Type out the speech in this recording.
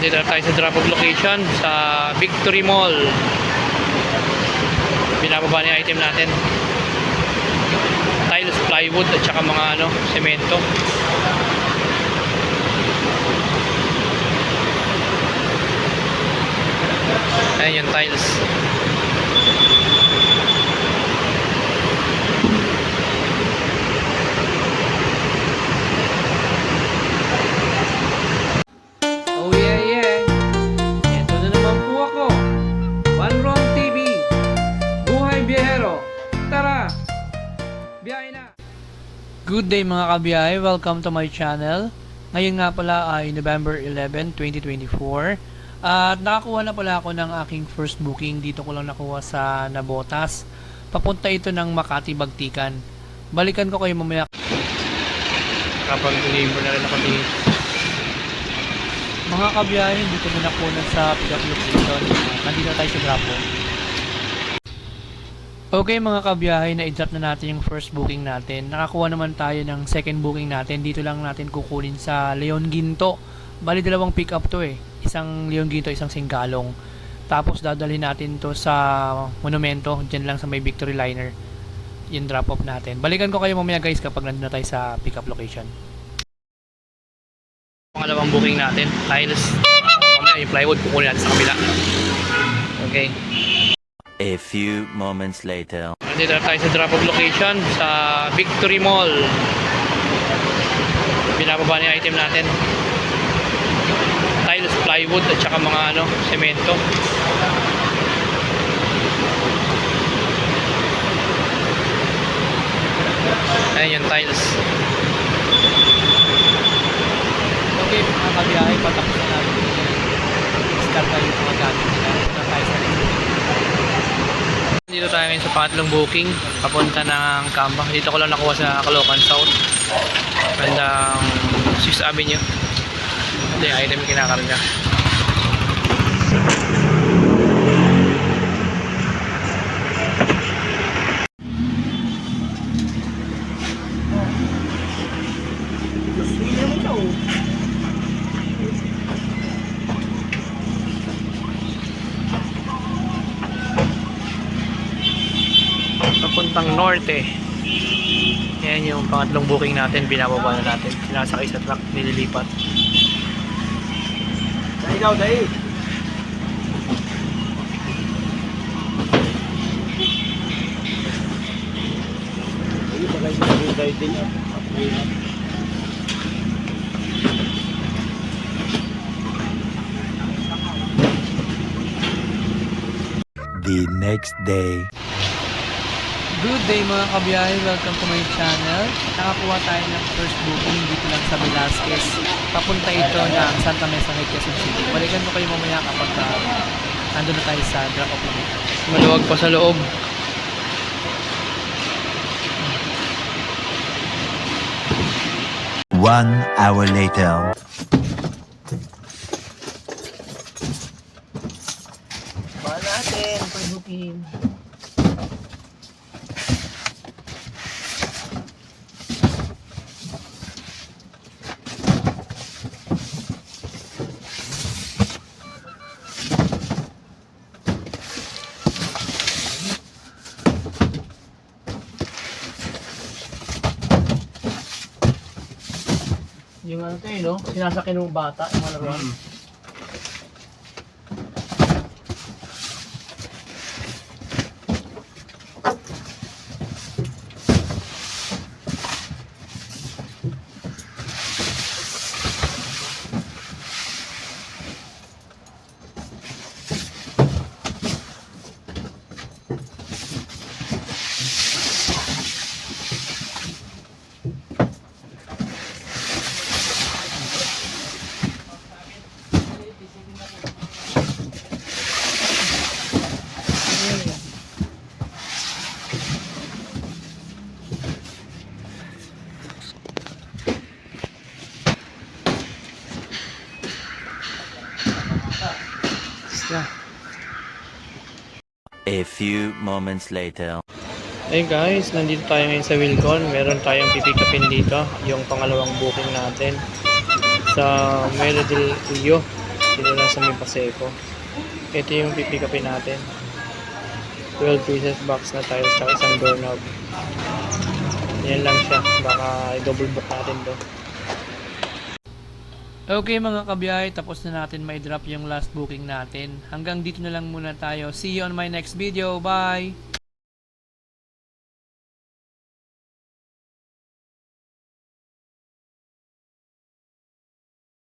Dito na tayo sa drop-off location sa Victory Mall. Binababa na yung item natin. Tiles, plywood at saka mga semento. Ayan yung tiles. Oh yeah. Ito na naman po ako. Manron TV. Buhay Biyahero. Tara! Biyahe na! Good day mga kabiyahe. Welcome to my channel. Ngayon nga pala ay November 11, 2024. At nakakuha na pala ako ng aking first booking. Dito ko lang nakuha sa Nabotas. Papunta ito ng Makati, Bagtikan. Balikan ko kayo mamaya. Kapag-deliver na rin ako dito. Mga kabiyahe, dito na nakuha sa pick-up location. Nandito tayo sa Grapo. Okay mga kabiyahe, na-drop na natin yung first booking natin. Nakakuha naman tayo ng second booking natin. Dito lang natin kukunin sa Leon Ginto. Bali dalawang pick-up to eh. Isang Leon Ginto, isang Singgalong. Tapos dadalhin natin to sa Monumento, dyan lang sa may Victory Liner. Yung drop off natin. Balikan ko kayo mamaya guys kapag nandun na tayo sa pick-up location. Pangalawang booking natin, tiles. Mamaya yung plywood kukunin natin sa kabila. Okay. A few moments later. Nandito na tayo sa drop off location sa Victory Mall. Binababa na yung item natin. Tiles, plywood at saka mga semento. Ayan yung tiles. Okay mga kabiyahe, patapos na natin. Start tayo yung mga gamit nila. Punta tayo sa next booking. Dito tayo ngayon sa pangatlong booking. Papunta ng Kamba. Dito ko lang nakuha sa Caloocan South. Bandang 6th Avenue. Ito yung item kinakarga. Papuntang norte. Yan yung pangatlong booking natin. Binababa na natin. Sinasakay sa truck, nililipat. Ikaw, dahil. Ay, bagay sa mga tayo din. The next day. Good day mga kabiyahe, welcome to my channel. Nakakuha tayo ng first booking dito lang sa Velasquez. Papunta ito ng Santa Mesa, Quezon City. Balikan ko kayo mamaya kapag nandun na tayo sa drop off. Maluwag pa sa loob. One hour later. Ba natin, pag-booking. Yung no? Sinasakyan ng bata, yung mga laruan. Yeah. A few moments later. Hey guys, nandito tayo ngayon sa Wilcon. Meron tayong pipikapin dito, yung pangalawang booking natin sa Melo del Rio. Dito lang sa may Paseco. Ito yung pipick upin natin. 12 pieces box na tiles sa isang doorknob. Yan lang siya. Baka i-double book natin to. Okay mga kabiyahe, tapos na natin may drop yung last booking natin. Hanggang dito na lang muna tayo. See you on my next video. Bye!